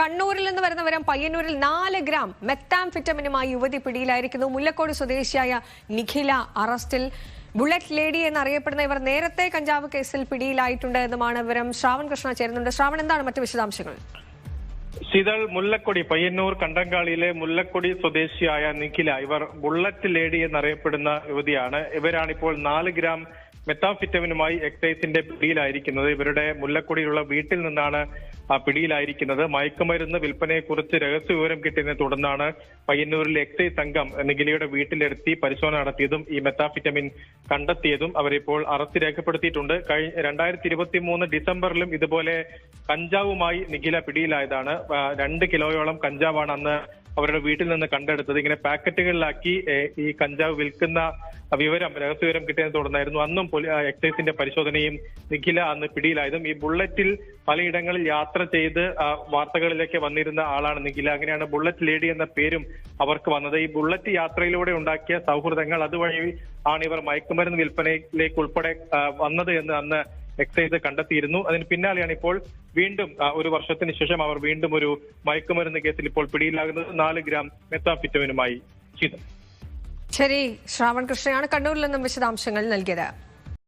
കണ്ണൂരിൽ നിന്ന് വരുന്ന വിവരം പയ്യന്നൂരിൽ 4 ഗ്രാം മെത്താംഫെറ്റമിനുമായി യുവതി പിടിയിലായിരിക്കുന്നു. മുല്ലക്കോട് സ്വദേശിയായ നിഖില അറസ്റ്റിൽ. ബുള്ളറ്റ് ലേഡി എന്നറിയപ്പെടുന്ന ഇവർ നേരത്തെ കഞ്ചാവ് കേസിൽ പിടിയിലായിട്ടുണ്ട് എന്നുമാണ് വിവരം. ശ്രാവൺ കൃഷ്ണ ചേരുന്നുണ്ട്. ശ്രാവൺ, എന്താണ് മറ്റു വിശദാംശങ്ങൾ? ശീതൾ, മുല്ലക്കൊടി പയ്യന്നൂർ കണ്ടങ്കാളിയിലെ മുല്ലക്കൊടി സ്വദേശിയായ നിഖില ഇവർ ബുള്ളറ്റ് ലേഡി എന്നറിയപ്പെടുന്ന യുവതിയാണ്. ഇവരാണിപ്പോൾ 4 ഗ്രാം മെത്താംഫെറ്റമിനുമായി എക്സൈസിന്റെ പിടിയിലായിരിക്കുന്നത്. ഇവരുടെ മുല്ലക്കൊടിയിലുള്ള വീട്ടിൽ നിന്നാണ് പിടിയിലായിരിക്കുന്നത്. മയക്കുമരുന്ന് വിൽപ്പനയെക്കുറിച്ച് രഹസ്യ വിവരം കിട്ടിയതിനെ തുടർന്നാണ് പയ്യന്നൂരിലെ എക്സൈസ് സംഘം നിഖിലയുടെ വീട്ടിലെത്തി പരിശോധന നടത്തിയതും ഈ മെത്താംഫെറ്റമിൻ കണ്ടെത്തിയതും. അവരിപ്പോൾ അറസ്റ്റ് രേഖപ്പെടുത്തിയിട്ടുണ്ട്. 2023 ഡിസംബറിലും ഇതുപോലെ കഞ്ചാവുമായി നിഖില പിടിയിലായതാണ്. 2 കിലോയോളം കഞ്ചാവാണ് അന്ന് അവരുടെ വീട്ടിൽ നിന്ന് കണ്ടെടുത്തത്. ഇങ്ങനെ പാക്കറ്റുകളിലാക്കി ഈ കഞ്ചാവ് വിൽക്കുന്ന രഹസ്യ വിവരം കിട്ടിയതിനെ തുടർന്നായിരുന്നു അന്നും എക്സൈസിന്റെ പരിശോധനയും നിഖില അന്ന് പിടിയിലായതും. ഈ ബുള്ളറ്റിൽ പലയിടങ്ങളിൽ യാത്ര ചെയ്ത് വാർത്തകളിലേക്ക് വന്നിരുന്ന ആളാണ് നിഖില. അങ്ങനെയാണ് ബുള്ളറ്റ് ലേഡി എന്ന പേരും അവർക്ക് വന്നത്. ഈ ബുള്ളറ്റ് യാത്രയിലൂടെ ഉണ്ടാക്കിയ സൗഹൃദങ്ങൾ അതുവഴി ആണ് ഇവർ മയക്കുമരുന്ന് വിൽപ്പനയിലേക്ക് ഉൾപ്പെടെ വന്നത് എന്ന് അന്ന് എക്സൈസ് കണ്ടെത്തിയിരുന്നു. അതിന് പിന്നാലെയാണ് ഇപ്പോൾ വീണ്ടും 1 വർഷത്തിന് ശേഷം അവർ വീണ്ടും ഒരു മയക്കുമരുന്ന് കേസിൽ ഇപ്പോൾ പിടിയിലാകുന്നത് 4 ഗ്രാം മെത്താംഫെറ്റമിനുമായി. ശരി, ശ്രാവൺ കൃഷ്ണയാണ് കണ്ണൂരിൽ നിന്നും വിശദാംശങ്ങൾ നൽകിയത്.